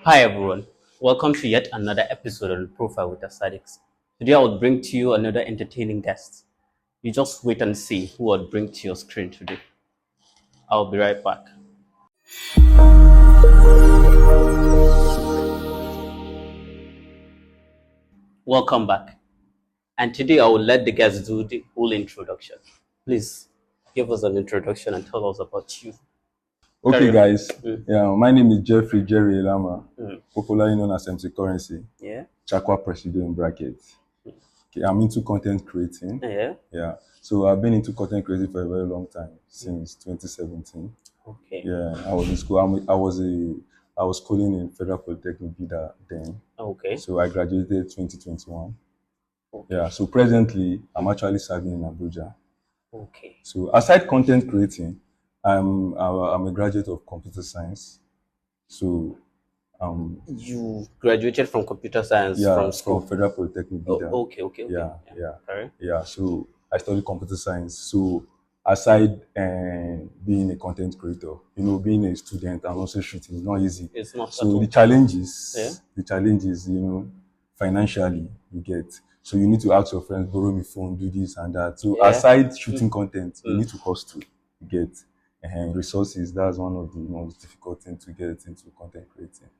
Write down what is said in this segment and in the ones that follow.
Hi everyone, welcome to yet another episode on Profile with Aesthetics. Today I will bring to you another entertaining guest. You just wait and see who I'll bring to your screen today. I'll be right back. Welcome back. And today I will let the guest do the whole introduction. Please give us an introduction and tell us about you. Okay, guys. Yeah, my name is Jeffrey Jerry Elama, popularly known as MC Currency. Yeah. Chakwa Presido in brackets. Okay, I'm into content creating. Yeah. So I've been into content creating for a very long time, since 2017. Okay. Yeah, I was in school. I was schooling in Federal Polytechnic Vida then. Okay. So I graduated 2021. Okay. Yeah. So presently, I'm actually serving in Abuja. Okay. So aside content creating, I'm a graduate of computer science. So you graduated from computer science from school? From Federal Polytechnic. Okay. Yeah. So I studied computer science. So aside being a content creator, being a student and also shooting is not easy. It's not. So the challenges, financially, you get. So you need to ask your friends, borrow me phone, do this and that. So aside shooting content, you need to cost to get resources. That's one of the most difficult things to get into content creating.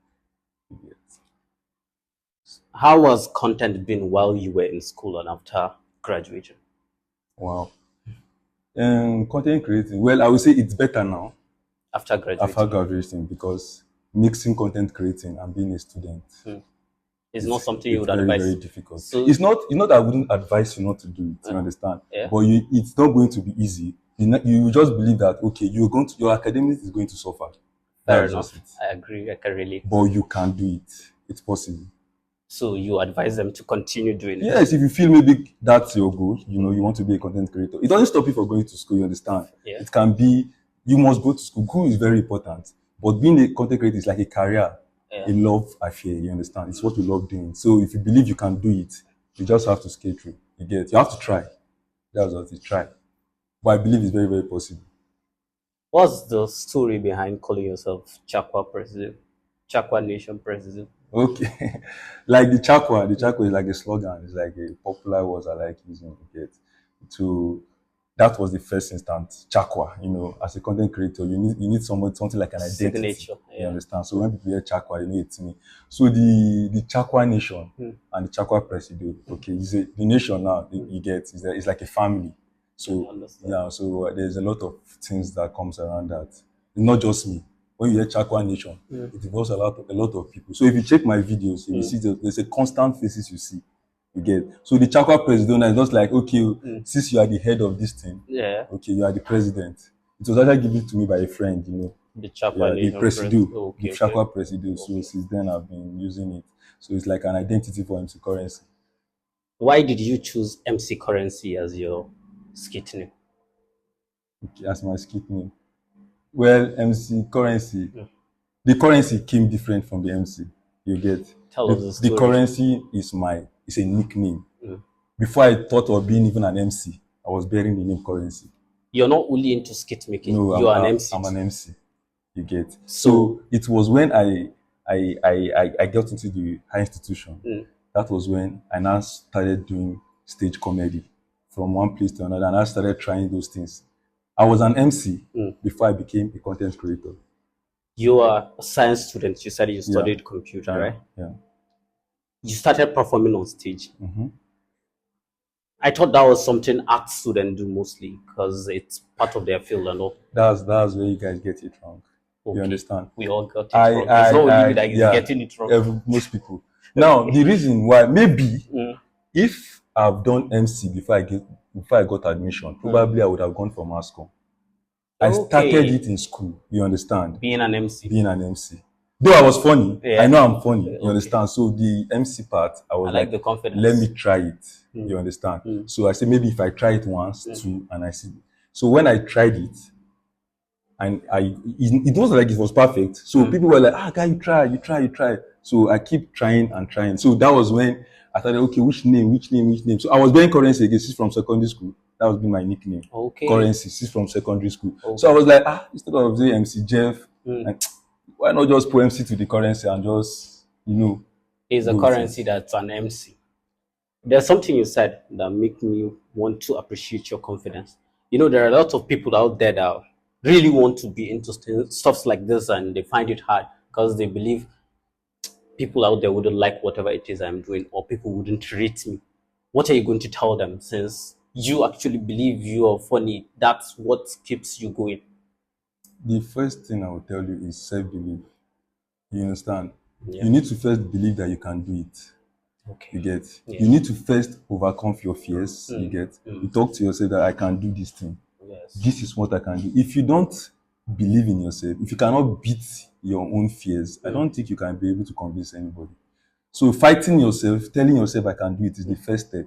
How was content been while you were in school and after graduation? Wow. Content creating, well, I would say it's better now. After graduating, because mixing content creating and being a student it's not something you would advise. Very difficult. So it's not I wouldn't advise you not to do it. You understand? Yeah. But it's not going to be easy. You just believe that okay, your academics is going to suffer. Fair enough. I agree. I can relate. But you can do it. It's possible. So you advise them to continue doing it? Yes, if you feel maybe that's your goal, you want to be a content creator. It doesn't stop you from going to school, you understand? Yeah. It can be, you must go to school. School is very important. But being a content creator is like a career, a love affair, you understand? It's what you love doing. So if you believe you can do it, you just have to skate through. You have to try. That's what you try. But I believe it's very, very possible. What's the story behind calling yourself Chakwa President? Chakwa Nation President? Okay. Like the Chakwa is like a slogan. It's like a popular word I like using that was the first instance. Chakwa, as a content creator, you need something like an identity. Signature. Yeah. You understand? So when people hear Chakwa, it's me. So the Chakwa Nation and the Chakwa Presido, okay, the nation now you get is like a family. So so there's a lot of things that comes around that. Not just me. When you hear Chakwa Nation, it involves a lot of people. So if you check my videos, you see there's a constant faces you see. You get. So the Chakwa President is not like, okay, since you are the head of this thing, okay, you are the president. It was actually given to me by a friend, The Chakwa Nation. The Presido, the Chakwa Presido. So since then I've been using it. So it's like an identity for MC Currency. Why did you choose MC Currency as your SKIT name? Okay, as my SKIT name. Well, MC Currency, the currency came different from the MC. You get. Tell us the story. The currency is a nickname. Before I thought of being even an MC, I was bearing the name Currency. You're not only into skit making. No, you're an MC. I'm an MC. You get. So it was when I got into the high institution. That was when I now started doing stage comedy from one place to another, and I started trying those things. I was an MC before I became a content creator. You are a science student. You said you studied computer, right? Yeah. You started performing on stage. I thought that was something art students do mostly because it's part of their field and all. That's where you guys get it wrong. Okay. You understand? We all got it wrong. It's not only that is getting it wrong. Most people. Now, the reason why, maybe, if I've done MC before I got admission, probably I would have gone for mass comm. I started it in school, you understand? Being an MC. Though I was funny, I know I'm funny, you understand? So the MC part, I was like, the confidence. Let me try it, you understand? So I said, maybe if I try it once, two, and I see. So when I tried it, and it wasn't like it was perfect. So people were like, guy, you try. So I keep trying and trying. So that was when I started, okay, which name? So I was bearing Currency again, since from secondary school. That was my nickname. Okay. Currency, since from secondary school. Okay. So I was like, instead of saying MC Jeff, why not just put MC to the currency and just, It's a currency that's an MC. There's something you said that make me want to appreciate your confidence. There are a lot of people out there that really want to be into stuff like this, and they find it hard because they believe people out there wouldn't like whatever it is I'm doing, or people wouldn't rate me. What are you going to tell them, since you actually believe you are funny? That's what keeps you going. The first thing I will tell you is self-belief. You understand? Yeah. You need to first believe that you can do it. Okay. You get? Yeah. You need to first overcome your fears. You get? You talk to yourself that I can do this thing. Yes. This is what I can do. If you don't believe in yourself, if you cannot beat your own fears, I don't think you can be able to convince anybody. So fighting yourself, telling yourself I can do it is the first step.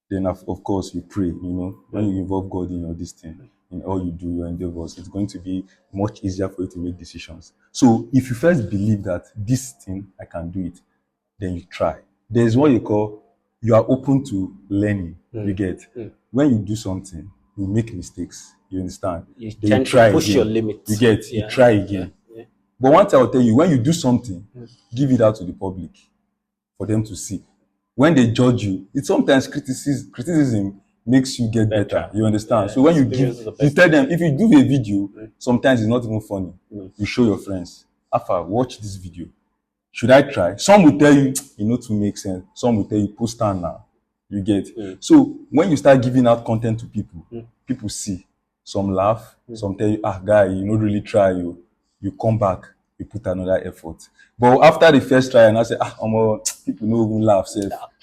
Then of course you pray, when you involve God in your this thing, in all you do, your endeavors, it's going to be much easier for you to make decisions. So if you first believe that this thing, I can do it, then you try. There's what you call, you are open to learning. You get? When you do something, you make mistakes. You understand? You then tend you try to push again. your limits. You get? You try again. Yeah. But one thing I'll tell you, when you do something, give it out to the public for them to see. When they judge you, it's sometimes criticism makes you get better. You understand? Yeah, so when you tell them, if you do a video, sometimes it's not even funny. You show your friends, Alpha, watch this video. Should I try? Some will tell you, to make sense. Some will tell you, post on now. You get? So when you start giving out content to people, people see. Some laugh, some tell you, guy, you don't really try. You come back, you put another effort. But after the first try, and I say, people don't even laugh.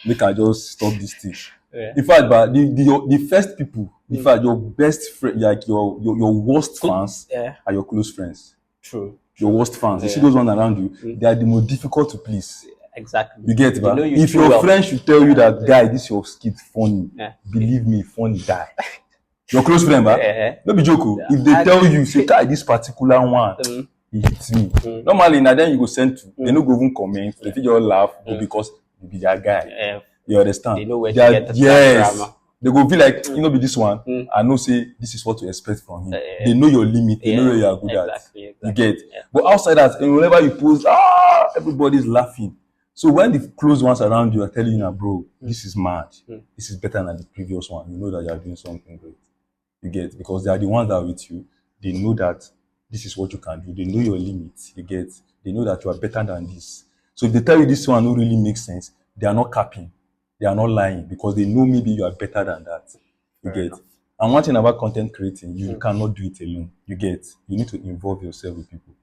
They can just stop this thing. Yeah. In fact, but the first people, in fact, your best friend, like your worst fans are your close friends. True. Your worst fans. You see those ones around you, they are the most difficult to please. Exactly. You get, but if your friend should tell you that, guy, this your skit funny, believe me, funny die. Your close friend, no be joke. If they tell you, say, guy, this particular one, it hits me. Normally, now then you go send to, they no go even comment, they just laugh, because you be that guy. You understand? They know where to get the drama. They go feel like, be this one. I know, say, this is what to expect from him. They know your limit. They know where you are good at. You get? But outside that, whenever you post, everybody's laughing. So when the close ones around you are telling you, bro, this is mad. This is better than the previous one. You know that you are doing something great. You get? Because they are the ones that are with you. They know that this is what you can do. They know your limits. You get? They know that you are better than this. So if they tell you this one don't really make sense, they are not capping. They are not lying, because they know maybe you are better than that. You get? And one thing about content creating, you cannot do it alone. You get? You need to involve yourself with people.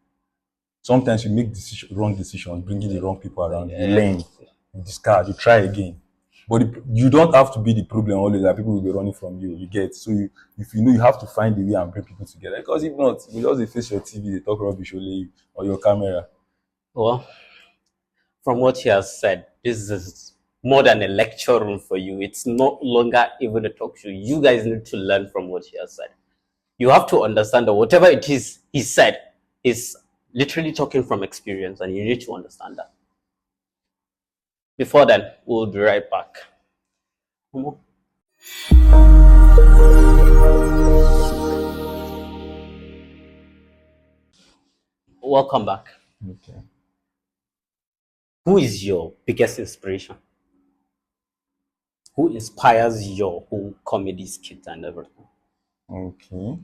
Sometimes you make wrong decisions, bringing the wrong people around. You learn, you discard, you try again. But you don't have to be the problem always that people will be running from you. You get? So if you have to find a way and bring people together. Because if not, you just face your TV, they talk rubbish only you, or your camera. Well, from what he has said, this is more than a lecture room for you. It's no longer even a talk show. You guys need to learn from what he has said. You have to understand that whatever it is he said is literally talking from experience, and you need to understand that. Before then, we'll be right back. Welcome back. Okay. Who is your biggest inspiration? Who inspires your whole comedy skit and everything? Okay.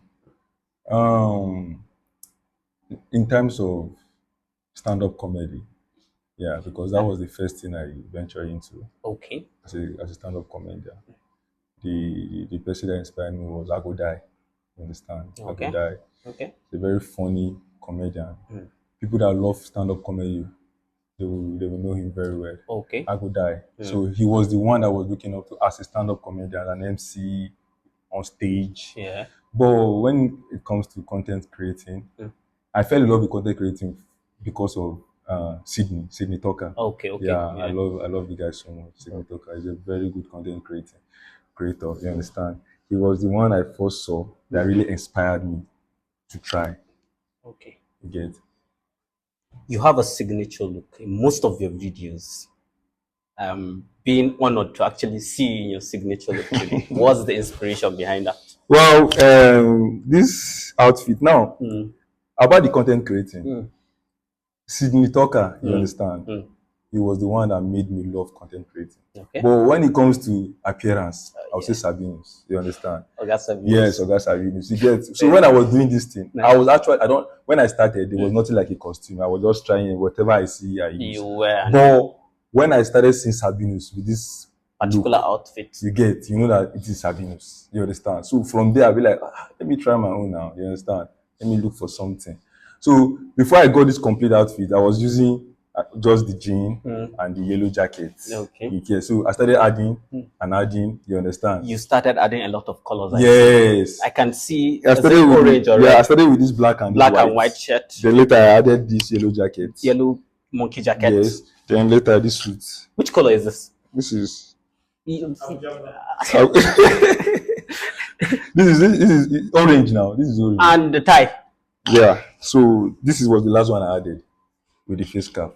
In terms of stand-up comedy, because that was the first thing I ventured into. Okay. As a stand-up comedian. The person that inspired me was I Go Die. You understand? Okay. I Go Die. Okay. He's a very funny comedian. People that love stand-up comedy, they will know him very well. Okay. I Go Die. So he was the one that was looking up to as a stand-up comedian, an MC on stage. Yeah. But when it comes to content creating, I fell in love with content creating because of Sydney TALKER. Okay. Yeah, I love the guy so much. Sydney TALKER is a very good content creator. You understand? He was the one I first saw that really inspired me to try. Okay. You get? You have a signature look in most of your videos. Being honored to actually see your signature look today. What's the inspiration behind that? Well, this outfit now, about the content creating, Sydney Talker, you understand? He was the one that made me love content creating. Okay. But when it comes to appearance, I'll say SABINUS. You understand? SABINUS. Yes, SABINUS. You get. So when I was doing this thing, I was actually when I started, there was nothing like a costume. I was just trying whatever I see, I use. You wear. But when I started seeing SABINUS with this particular outfit, you know that it is SABINUS. You understand? So from there, I'll be like, let me try my own now. You understand? Let me look for something. So before I got this complete outfit, I was using just the jean and the yellow jacket. Okay. So I started adding and adding. You understand? You started adding a lot of colors. Yes. I can see. I started with orange or red. I started with this black and white shirt. Then later I added this yellow jacket. Yellow monkey jacket. Yes. Then later this suit. Which color is this? This is. This is orange now. This is orange. And the tie. Yeah. So this was the last one I added with the face cap.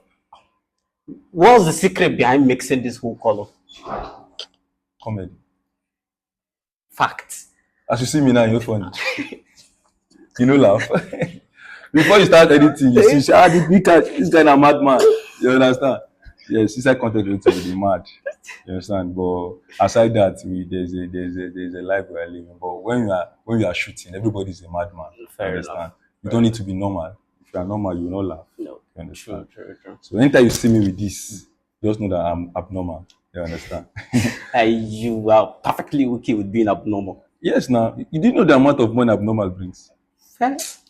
What's the secret behind mixing this whole color? Comedy. Facts. As you see me now, you're funny. You know, laugh. Before you start editing, you see, this guy is a madman. You understand? Yes, inside content creating will be mad. You understand? But aside that, there's a life we are living. But when you are shooting, everybody's a madman. Fair you understand? Enough. You don't need to be normal. If you are normal, you will not laugh. No. You understand? True. So anytime you see me with this, just know that I'm abnormal. You understand? You are perfectly okay with being abnormal. Yes, now you didn't know the amount of money abnormal brings.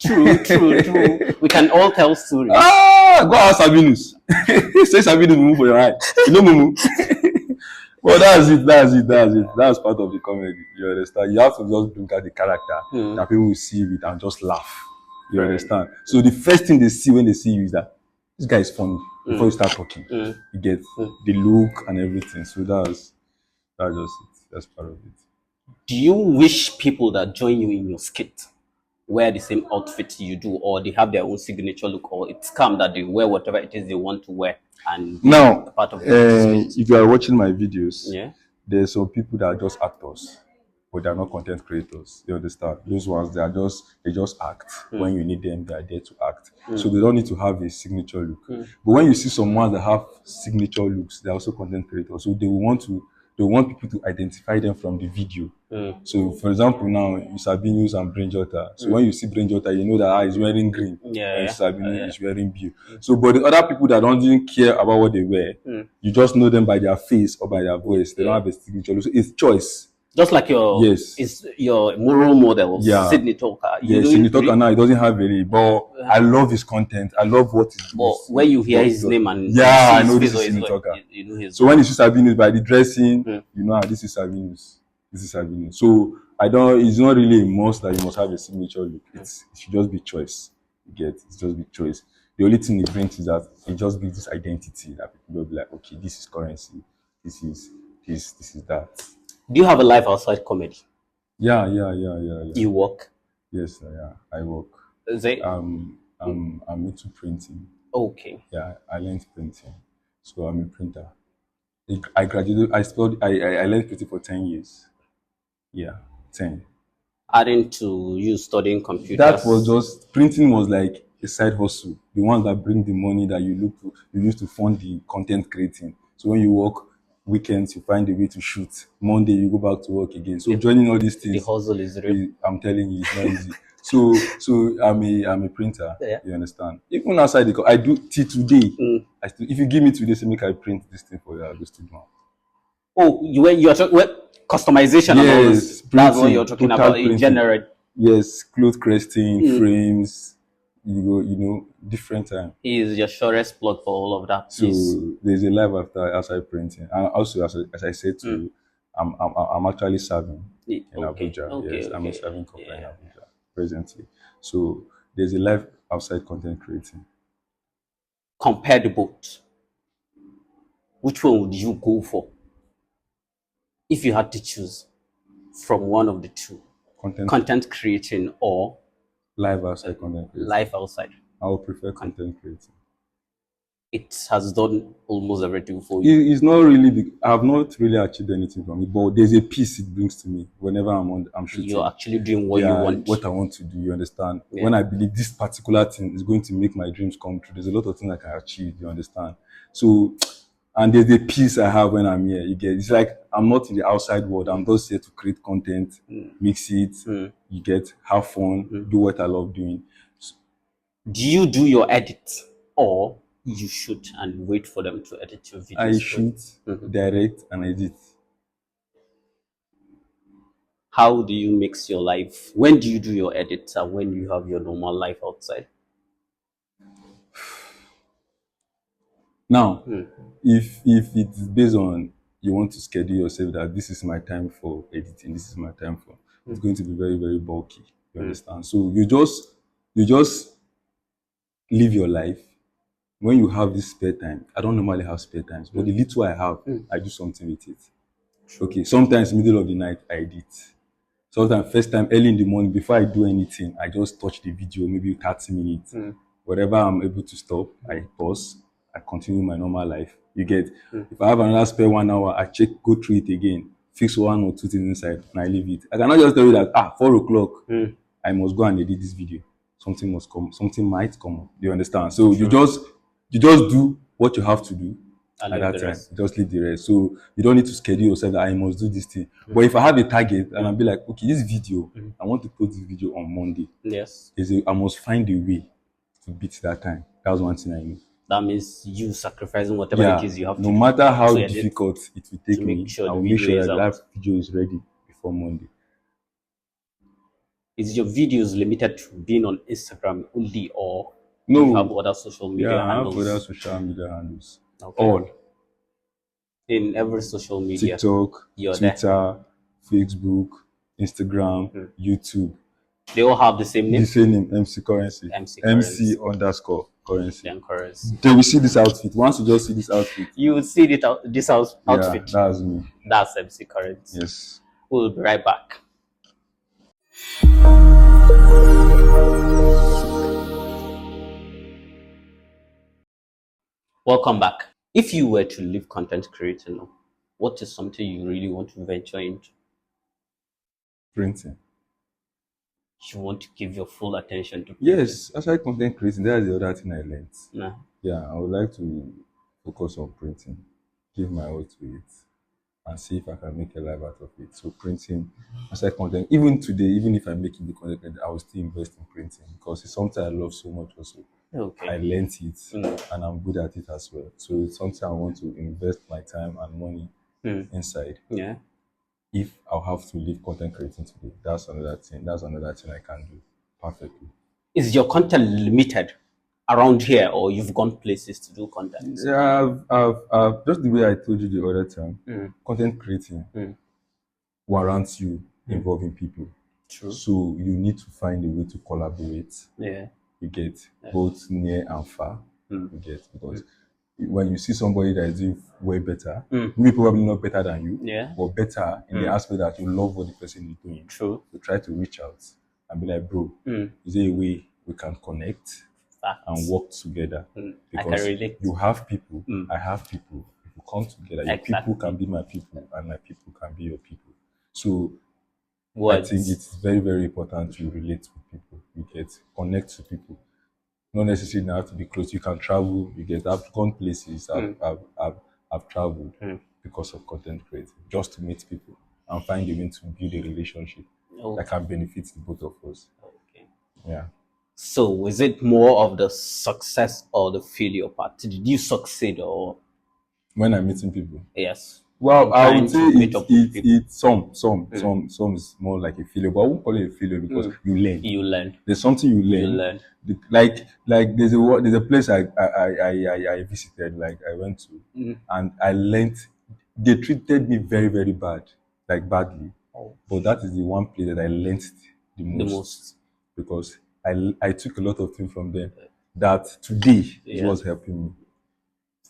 True. We can all tell stories. Go ask SABINUS. Say SABINUS, move for your eye. You know, mumu. Well, that's it. That's part of the comedy. You understand? You have to just bring out the character that people will see it and just laugh. You understand? So the first thing they see when they see you is that this guy is funny. Before you start talking, you get the look and everything. So that's just it. That's part of it. Do you wish people that join you in your skit wear the same outfit you do, or they have their own signature look, or it's calm that they wear whatever it is they want to wear? And now, part of if you are watching my videos, yeah, there's some people that are just actors, but they're not content creators. You understand? Those ones they just act. When you need them, they are there to act. So they don't need to have a signature look. But when you see some ones that have signature looks, they're also content creators. So they want people to identify them from the video. So for example, now SABINUS and Brainjota. So when you see Brainjota, you know that he's wearing green. And SABINUS is wearing blue. So but the other people that don't even care about what they wear, you just know them by their face or by their voice. They don't have a signature look. So it's choice. Just like it's your moral model, Sydney Talker. Yes, Sydney Talker now, he doesn't have any, but I love his content. I love what he's doing. But when you hear his name and I know this is Sydney Talker. You know his so when you see SABINUS by the dressing, you know this is SABINUS. This is SABINUS. So it's not really a must that you must have a signature look. It should just be choice. It's just be choice. The only thing it brings is that it just gives this identity that people will be like, okay, this is currency. This is that. Do you have a life outside comedy? Yeah. You work? Yes, I work. Is it? I'm into printing. Okay. Yeah, I learned printing, so I'm a printer. I graduated. I learned printing for 10 years. Yeah, 10. Adding to you studying computers. That was just printing was like a side hustle. The ones that bring the money that you use to fund the content creating. So when you work weekends, you find a way to shoot. Monday, you go back to work again. So joining all these things, the hustle is real. I'm telling you, it's not easy. So I'm a printer. Yeah. You understand? Even outside I do till today. If you give me today, say make I print this thing for you, I'll just do now. Oh, you're talking customization. Yes, that's what you're talking about in general. Yes, cloth cresting, frames. You know, different time. He is your surest plug for all of that. So there's a life after outside printing, and also as I said to you, I'm actually serving in Abuja. Yes, I'm a serving company in Abuja presently. So there's a life outside content creating. Compare the both. Which one would you go for if you had to choose from one of the two? Content creating or live outside content creating. Life outside. I would prefer content creating. it has done almost everything for you. It's not really big. I have not really achieved anything from it, but there's a peace it brings to me whenever I'm shooting. You're actually doing what you want. What I want to do. You understand? Yeah. When I believe this particular thing is going to make my dreams come true, there's a lot of things I can achieve. You understand? So, and there's the peace I have when I'm here. You get? It's like I'm not in the outside world. I'm just here to create content, mix it. You get? Have fun, do what I love doing. So, do you do your edits, or you shoot and wait for them to edit your videos? I shoot, direct, and edit. How do you mix your life? When do you do your edits and when you have your normal life outside? Now, if it's based on you want to schedule yourself that this is my time for editing, this is my time for, it's going to be very, very bulky. You understand? So you just live your life. When you have this spare time, I don't normally have spare times, but the little I have, I do something with it. Okay, sometimes middle of the night, I edit. Sometimes first time early in the morning, before I do anything, I just touch the video, maybe 30 minutes. Whatever I'm able to stop, I pause, I continue my normal life. You get, if I have another spare 1 hour, I go through it again, fix 1 or 2 things inside, and I leave it. I cannot just tell you that, 4 o'clock, I must go and edit this video. Something must come, something might come up. Do you understand? So you just do what you have to do at that time. Just leave the rest. So you don't need to schedule yourself that I must do this thing. But if I have a target and I'll be like, okay, this video, I want to put this video on Monday. Yes. I must find a way to beat that time. That's one thing I know. That means you sacrificing whatever it is you have to do. No matter how difficult it will take me, sure I will make sure that video is ready before Monday. Is your videos limited to being on Instagram only, or no, you have other social media handles? I have other social media handles. Okay. All. In every social media. TikTok, Twitter, Facebook, Instagram, YouTube. They all have the same name? The same name, MC Currency. MC underscore currency. Then we see this outfit. Once you just see this outfit, you will see this outfit. Yeah, that's me. That's MC Currency. Yes. We'll be right back. Welcome back. If you were to leave content creating now, what is something you really want to venture into? Printing. You want to give your full attention to printing? Yes, aside content creating, that's the other thing I learned. Yeah, I would like to focus on printing, give my all to it, and see if I can make a life out of it. So printing, aside content, even today, even if I'm making the content, I will still invest in printing because it's something I love so much also. Okay. I learned it and I'm good at it as well. So it's something I want to invest my time and money inside. Yeah. If I'll have to leave content creating today, that's another thing. That's another thing I can do perfectly. Is your content limited around here, or you've gone places to do content? Yeah, I've just the way I told you the other time, content creating warrants you involving people. True. So you need to find a way to collaborate. Yeah. You get both near and far. You get, because when you see somebody that is doing way better, maybe probably not better than you, but better in the aspect that you love what the person is doing. True. You try to reach out and be like, bro, is there a way we can connect and work together? Because you have people, I have people. If we come together, your people can be my people and my people can be your people. So I think it's very, very important to relate with people. You get, connect to people. Not necessarily have to be close. You can travel. You get, I've gone places. I've traveled because of content creating, just to meet people and find a way to build a relationship that can benefit the both of us. Okay. Yeah. So is it more of the success or the failure part? Did you succeed or? When I'm meeting people? Yes. Well, I would say it's some is more like a failure, but I won't call it a failure because you learn. You learn. There's something you learn. You learn. Like there's a place I visited, like I went to, and I learned. They treated me very, very bad, like badly. But that is the one place that I learned the most. Because I took a lot of things from them that today is what's helping me.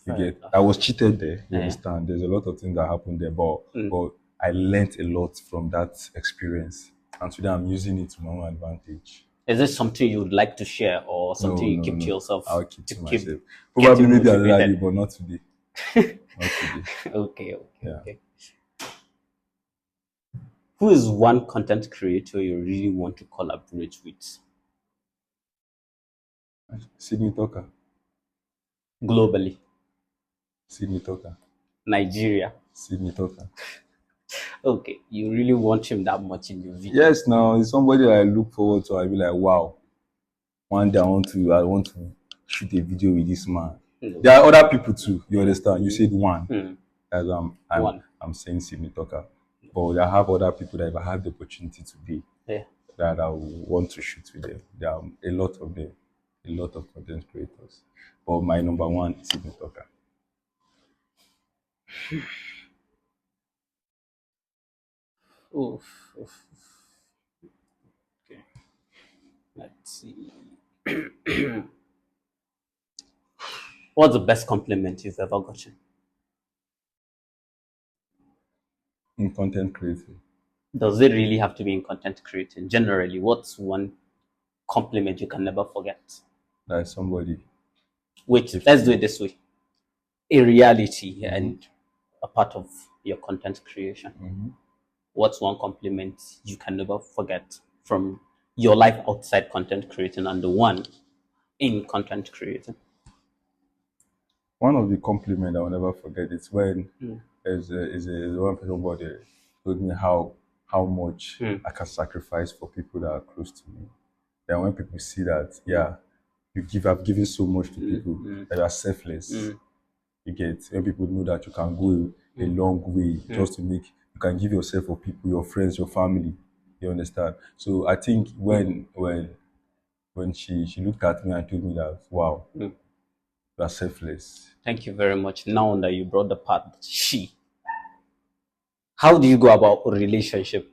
You get, I was cheated there. You understand? There's a lot of things that happened there, but I learned a lot from that experience, and today I'm using it to my own advantage. Is this something you would like to share or something you keep to yourself? I'll keep to myself. keep Probably getting maybe another day, motivated? but not today. Not today. Okay. Yeah. Okay. Who is one content creator you really want to collaborate with Sydney Talker. globally? Sydney Talker. Nigeria. Sydney Talker. Okay, you really want him that much in your video? Yes, now it's somebody that I look forward to. I be like, wow. One day I want to shoot a video with this man. There are other people too. You understand? You said one. As I'm saying Sydney Talker. But I have other people that if I have the opportunity today, that I want to shoot with them. There are a lot of them, a lot of content creators. But my number one is Sydney Talker. Okay. Let's see. What's the best compliment you've ever gotten? In content creating. Does it really have to be in content creating? Generally, what's one compliment you can never forget? That somebody. Wait, let's do it this way. A reality and a part of your content creation. What's one compliment you can never forget from your life outside content creating and the one in content creating? One of the compliments I will never forget is when is one person body told me how much I can sacrifice for people that are close to me. Then when people see that, I've given so much to people that are selfless. You get, when people know that you can go a long way just to make, you can give yourself for people, your friends, your family. You understand? So I think when she looked at me and told me that, wow, you are selfless. Thank you very much. Now that you brought the part she, how do you go about a relationship?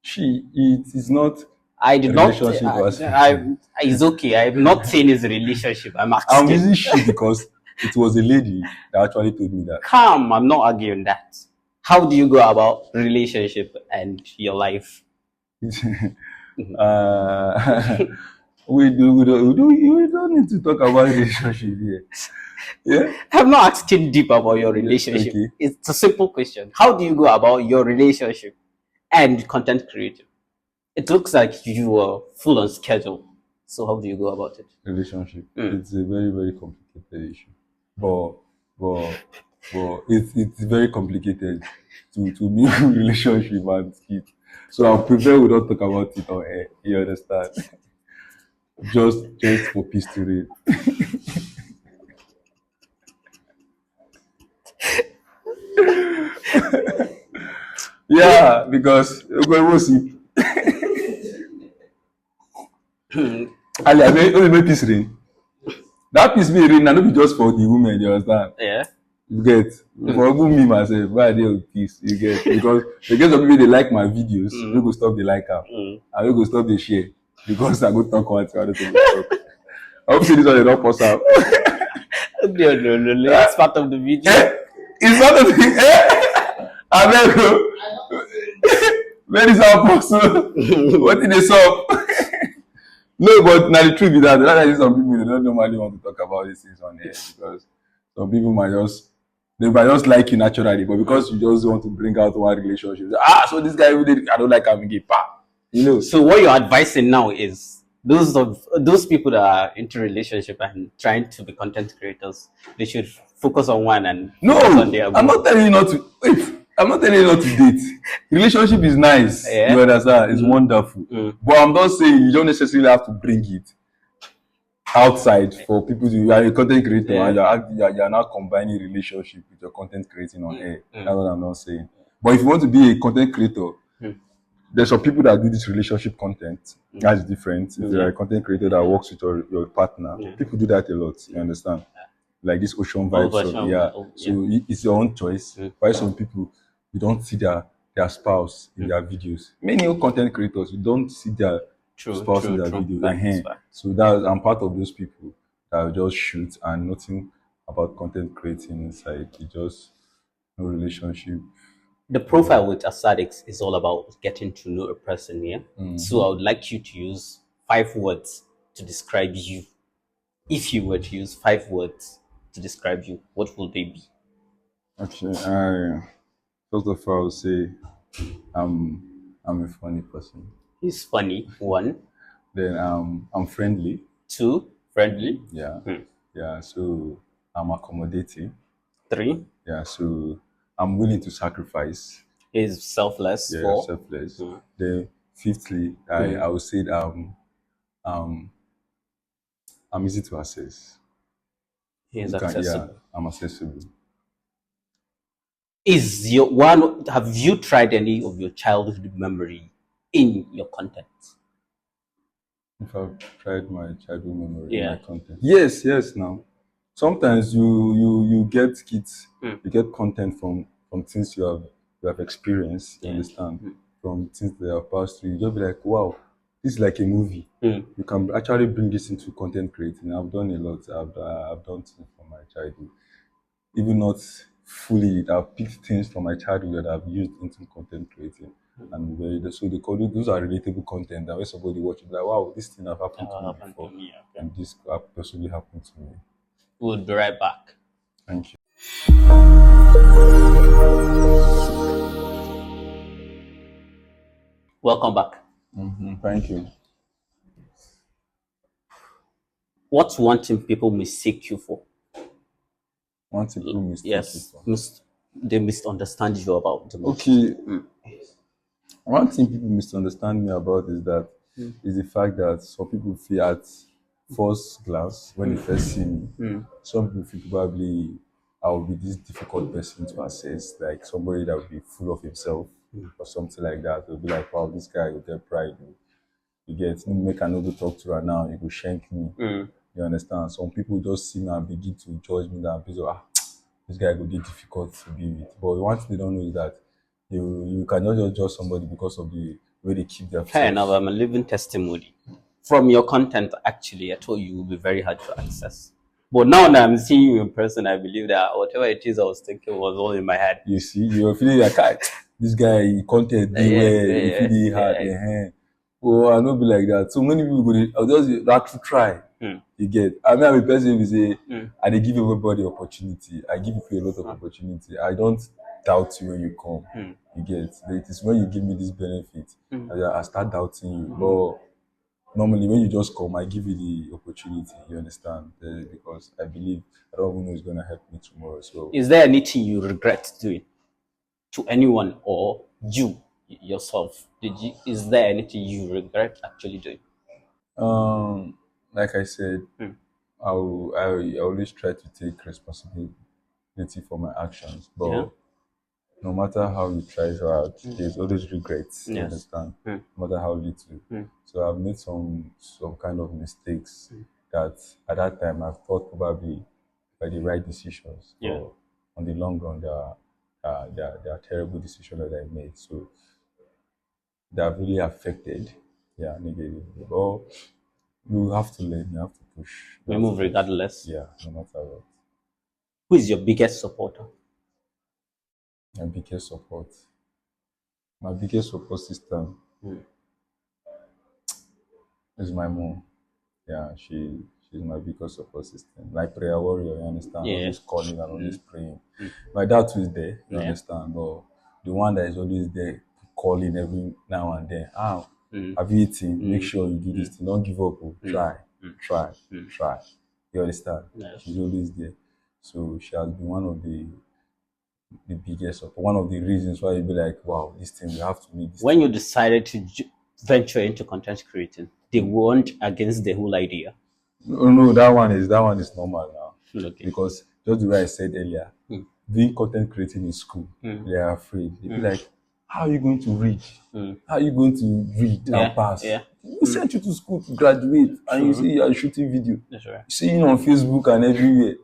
It is not. I did not. It's okay. I'm not saying it's a relationship. I'm asking. I'm using she because it was a lady that actually told me that. Come, I'm not arguing that. How do you go about relationship and your life? We don't need to talk about relationship here. Yeah, I'm not asking deep about your relationship. Okay. It's a simple question. How do you go about your relationship and content creating? It looks like you are full on schedule. So how do you go about it? Relationship. It's a very, very complicated issue. But it's very complicated to make a relationship and SKIT. So I prefer we don't talk about it on air. You understand? just for peace to reign. Yeah, because we'll see. Ali, I make peace reign. That peace may reign, and not be just for the women. You understand? Yeah. You get for even me myself. Why they with peace? You get because the some people they like my videos. We go stop the like them. And we go stop the share because I go talk one thing. I don't talk. I hope see this one they don't post out. No. It's part of the video. It's part of the. I beg you. Where is our possible? What did they solve? No, but now the truth is that some people they don't normally want to talk about these things on air because some people might just like you naturally, but because you just want to bring out one relationship, so this guy I don't like him again, you know. So what you're advising now is those people that are into relationship and trying to be content creators, they should focus on one and focus on their goal. I'm not telling you not to wait. I'm not telling you not to date. Relationship is nice. Yeah. You understand? It's wonderful. But I'm not saying you don't necessarily have to bring it outside for people to. You are a content creator and you're now combining relationship with your content creating on air. That's what I'm not saying. But if you want to be a content creator, there's some people that do this relationship content. That's different. If you're a content creator that works with your partner, people do that a lot. You understand? Like this ocean vibes. So it's your own choice. Why some people you don't see their spouse in their videos. Many content creators you don't see their spouse in their videos. So I'm part of those people that just shoot and nothing about content creating inside. It just no relationship. The profile with aesthetics is all about getting to know a person, yeah? So I would like you to use 5 words to describe you. If you were to use 5 words to describe you, what will they be? Okay, first of all, I would say I'm a funny person. He's funny. 1. Then I'm friendly. 2. Friendly. Yeah. Yeah. So I'm accommodating. 3. Yeah. So I'm willing to sacrifice. He's selfless. Yeah. 4. Selfless. Then fifthly, I would say that I'm easy to access. He is accessible. Yeah, I'm accessible. Is your one? Have you tried any of your childhood memory in your content? If I've tried my childhood memory in my content, yes. Now, sometimes you get skits, you get content from things you have experienced. You understand, from things that have passed through. You just be like, wow, this is like a movie. You can actually bring this into content creating. I've done a lot. I've done things from my childhood, even not fully. I've picked things from my childhood that I've used into content creating. And so they call it, those are relatable content that when somebody watches, like, wow, this thing have happened to me before, and this personally happened to me. We'll be right back. Thank you. Welcome back. Thank you. What's one thing people mistake you for? One thing people mistake you for? They misunderstand you about the most. Okay. One thing people misunderstand me about is that is the fact that some people feel at first glance when they first see me, some people feel probably I will be this difficult person to assess, like somebody that will be full of himself or something like that. They'll be like, wow, this guy will get pride. You get make another talk to her now, you will shank me. You understand? Some people just see me and begin to judge me that this guy will be difficult to be with. But one thing they don't know is that you cannot just judge somebody because of the way they keep their fair enough. I'm a living testimony. From your content, actually, I told you it will be very hard to access. But now that I'm seeing you in person, I believe that whatever it is I was thinking was all in my head. You see, you're feeling like, this guy, content, he hard. Oh, I'll not be like that. So many people go, I'll just have to try. You get. I mean, I'm a person who say, I give everybody opportunity. I give people a lot of opportunity. I don't doubt you when you come. You get. It is when you give me this benefit, I start doubting you. But normally, when you just come, I give you the opportunity. You understand? Because I believe I don't even know it's going to help me tomorrow. So, is there anything you regret doing to anyone or you yourself? Is there anything you regret actually doing? Like I said, I always try to take responsibility for my actions. But no matter how you try hard, there's always regrets. You understand? No matter how little. So I've made some kind of mistakes that at that time I thought probably were the right decisions. But on the long run, they are terrible decisions that I made. So they have really affected, negatively. But you have to learn, you have to push. We move regardless. Yeah, no matter what. Who is your biggest supporter? My biggest support. My biggest support system is my mom. Yeah, she's my biggest support system. Like prayer warrior, you understand? Always calling and always praying. My dad too is there, you understand? But the one that is always there calling every now and then. Have you eaten? Make sure you do this thing. Don't give up. Try. You understand? Yes. She's always there. So she has been one of the biggest support. One of the reasons why you'd be like, wow, this thing, we have to make this. When you decided to venture into content creating, they weren't against the whole idea. No, that one is normal now. Okay. Because just the way I said earlier, doing content creating in school, they are afraid. They be like, how are you going to read? How are you going to read and pass? We sent you to school to graduate, and you see you are shooting video. That's right. You see you on Facebook and everywhere.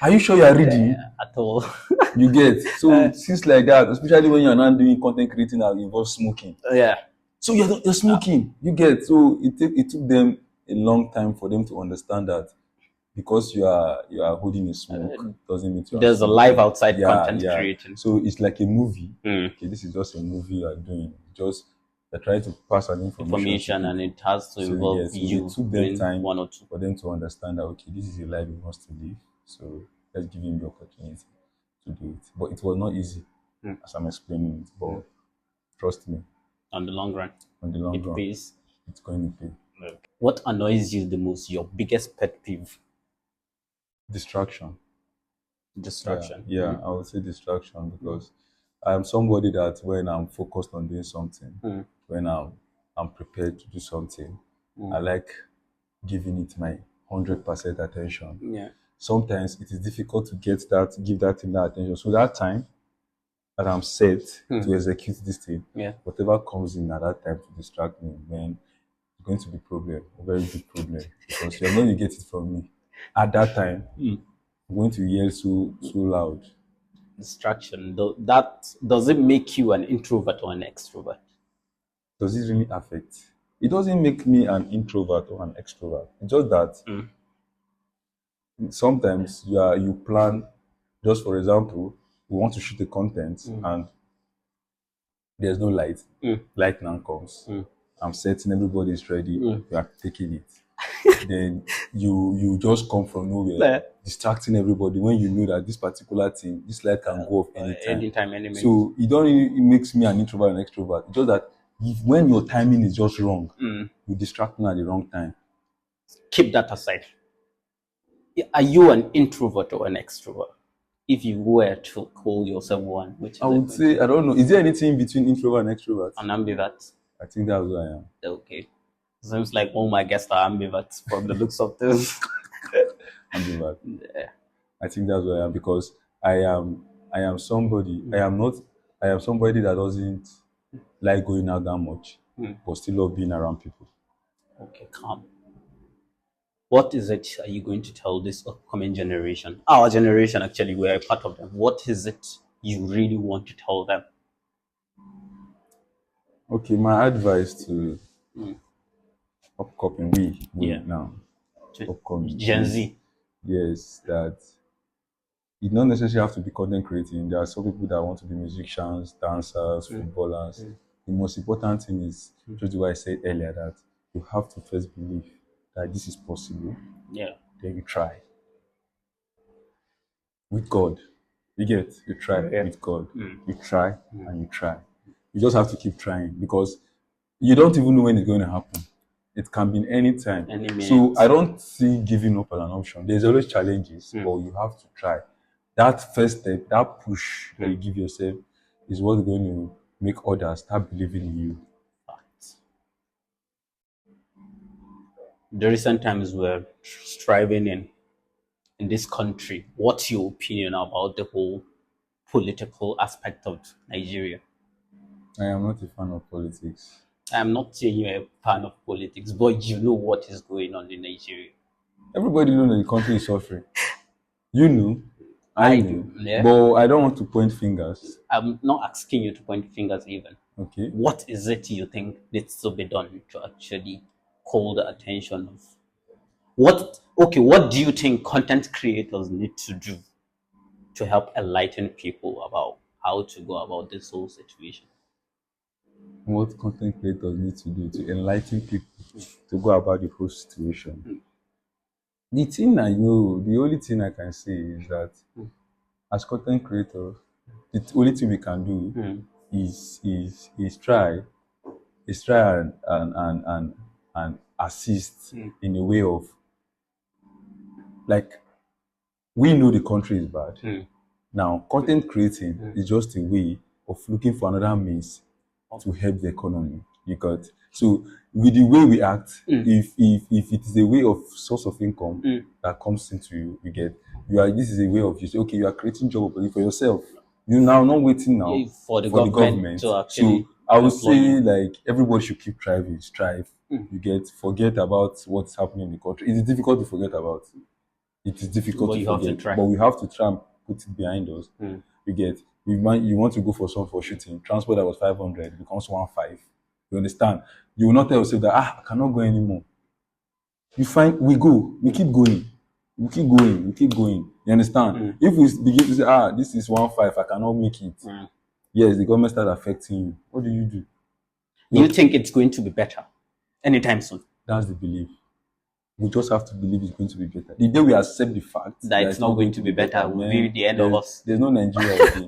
Are you sure you are reading? At all. You get. So things like that, especially when you are not doing content creating that involves smoking. So you're smoking. You get. So it took them a long time for them to understand that because you are holding a smoke doesn't mean there's a life outside content creating. So it's like a movie. Okay, this is just a movie you are doing. Just They're trying to pass an information and it has to so involve so you it took them doing time one or two. for them to understand that okay, this is a life he wants to live. So let's give him the opportunity to do it. But it was not easy, as I'm explaining it. But trust me, On the long run, on the long it run, pays. it's going to pay. What annoys you the most? Your biggest pet peeve? Distraction. Distraction. Yeah, I would say distraction because I'm somebody that when I'm focused on doing something, when I'm prepared to do something, I like giving it my 100% attention. Yeah. Sometimes it is difficult to give that thing that attention. So that time that I'm set to execute this thing, whatever comes in at that time to distract me, then it's going to be a problem, a very big problem, because you're going to get it from me. At that time, I'm going to yell so loud. Distraction. Does it make you an introvert or an extrovert? Does it really affect? It doesn't make me an introvert or an extrovert. It's just that sometimes you plan. Just for example, we want to shoot a content and there's no light. Light now comes. I'm setting, everybody is ready. We are taking it. Then you just come from nowhere, distracting everybody when you know that this particular thing, this light can go off anytime. Any minute. So it makes me an introvert and extrovert. It's just that when your timing is just wrong, you distract me at the wrong time. Keep that aside. Are you an introvert or an extrovert? If you were to call yourself one, which I would say, I don't know. Is there anything between introvert and extrovert? An ambivert. I think that's who I am. Okay. Seems like all my guests are ambiverts from the looks of this. Ambivert. Yeah. I think that's who I am because I am somebody. I am somebody that doesn't like going out that much, but still love being around people. Okay, calm. What is it are you going to tell this upcoming generation? Our generation, actually, we're a part of them. What is it you really want to tell them? Okay, my advice to upcoming now, upcoming Gen Z. Yes, that it not necessarily have to be content creating. There are some people that want to be musicians, dancers, footballers. The most important thing is just what I said earlier, that you have to first believe that this is possible. Yeah. Then you try. With God. You try with God. You try and you try. You just have to keep trying because you don't even know when it's going to happen. It can be any time. So I don't see giving up as an option. There's always challenges, but you have to try. That first step, that push that you give yourself is what's going to make others start believing in you. The recent times we're striving in this country. What's your opinion about the whole political aspect of Nigeria? I am not a fan of politics. I'm not saying you're a fan of politics, but you know what is going on in Nigeria. Everybody knows that the country is suffering. You know, I know, yeah. But I don't want to point fingers. I'm not asking you to point fingers even. Okay. What is it you think needs to be done to actually call the attention of what do you think content creators need to do to help enlighten people about how to go about this whole situation? What content creators need to do to enlighten people to go about the whole situation? The thing I know, the only thing I can say is that as content creators, the only thing we can do is try and assist in a way of, like, we know the country is bad. Now, content creating is just a way of looking for another means to help the economy. So with the way we act, if it is a way of source of income that comes into this is a way of you are creating job opportunity for yourself. You now not waiting now for the government to actually. So I would say like everybody should keep strive. Forget about what's happening in the country. It is difficult to forget about. It is difficult to forget, but we have to try and put it behind us. You want to go for shooting, transport that was 500 becomes 1,500. You understand? You will not tell yourself that I cannot go anymore. We keep going. You understand? If we begin to say, this is 1,500, I cannot make it. Yes, the government start affecting you. What do you do? Do you think it's going to be better anytime soon? That's the belief. We just have to believe it's going to be better. The day we accept the fact that it's not going to be better will be the end of us. There's no Nigeria again.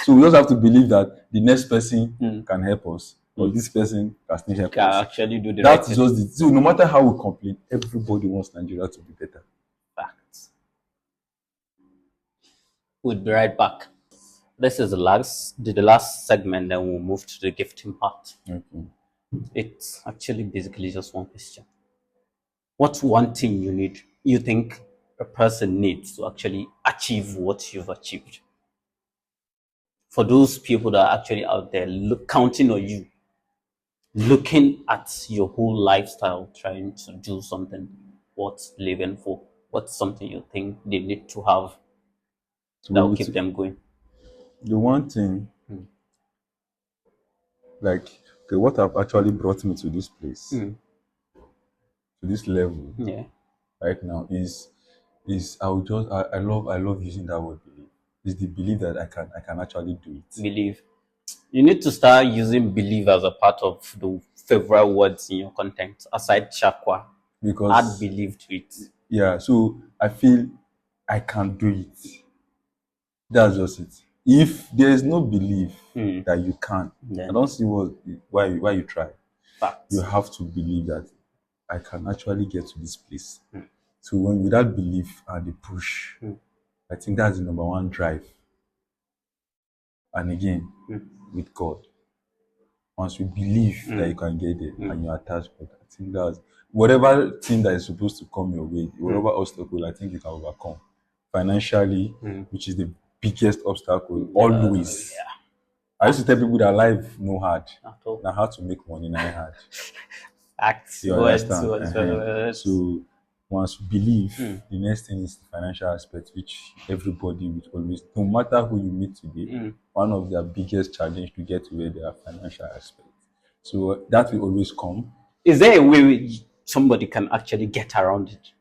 So we just have to believe that the next person can help us, or this person can still help us. Actually do the That's right just it. So no matter how we complain, everybody wants Nigeria to be better. Facts. We'll be right back. This is the last segment, then we'll move to the gifting part. Okay. It's actually basically just one question. What's one thing you think a person needs to actually achieve what you've achieved? For those people that are actually out there counting on you, looking at your whole lifestyle, trying to do something worth living for, what's something you think they need to have that will keep them going? The one thing, like, okay, what have actually brought me to this place, to this level, right now is I love using that word belief. It's the belief that I can actually do it. Believe. You need to start using believe as a part of the favorite words in your content, aside chakwa. Because add believe to it. Yeah, so I feel I can do it. That's just it. If there is no belief that you can, I don't see why you try. Facts. You have to believe that I can actually get to this place. So when with that belief and the push, I think that's the number one drive. And again, with God. Once you believe that you can get there and you attach God, I think that's whatever thing that is supposed to come your way, whatever obstacle, I think you can overcome. Financially, which is the biggest obstacle, always. Yeah. I used to tell people that life no hard. Now how to make money, not hard. Facts. You understand? So once you believe, the next thing is the financial aspect, which everybody will always, no matter who you meet today, one of their biggest challenge to get to where they are financial aspect. So that will always come. Is there a way somebody can actually get around it?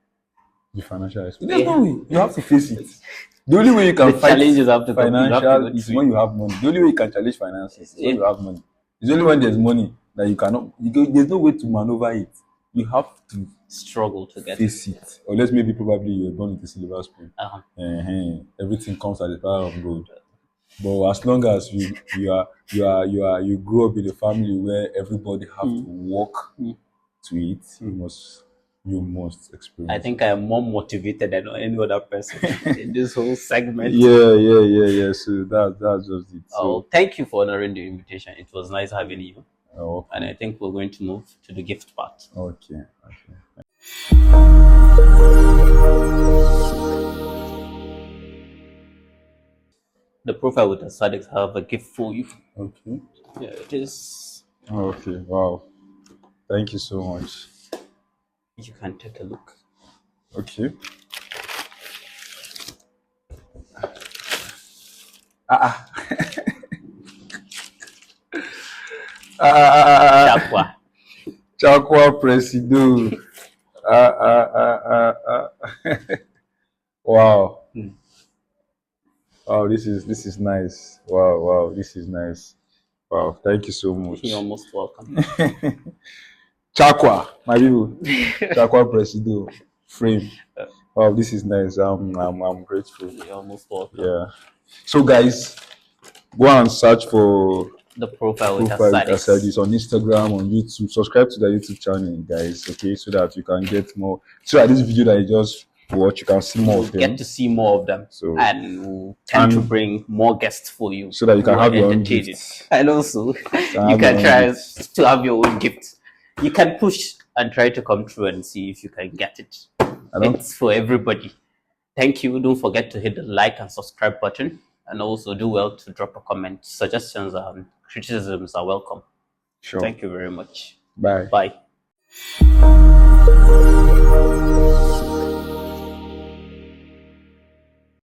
The financial aspect. There's no way. You have to face it. The only way you can fight financial is when you have money. The only way you can challenge finances is when you have money. It's only when there's money that you cannot. There's no way to maneuver it. You have to struggle to get face it. Unless maybe probably you were born with a silver spoon. Everything comes at the power of gold. But as long as you grow up in a family where everybody have to work to it, you must experience. I think I am more motivated than any other person in this whole segment. Yeah. So that's just it. So, thank you for honoring the invitation. It was nice having you. And I think we're going to move to the gift part. Okay. The profile with the SADC have a gift for you. Okay. Yeah, it is. Okay. Wow. Thank you so much. You can take a look. Okay. Chakwa Presido. Wow. Wow, this is nice. Wow, this is nice. Wow, thank you so much. You're most welcome. Chakwa, my people. Chakwa Presido frame. Wow, this is nice. I'm grateful. You're most welcome. Yeah. So guys, go and search for the profile with SABINUS on Instagram, on YouTube. Subscribe to the YouTube channel, guys. Okay, so that you can get more. So that this video that you just watch, you can see more of them. Get to see more of them. So and we'll tend to bring more guests for you, so that you can have your own gifts. And also, you can try to have your own gift. You can push and try to come through and see if you can get it. It's for everybody. Thank you. Don't forget to hit the like and subscribe button, and also do well to drop a comment. Suggestions and criticisms are welcome. Sure. Thank you very much. Bye. Bye.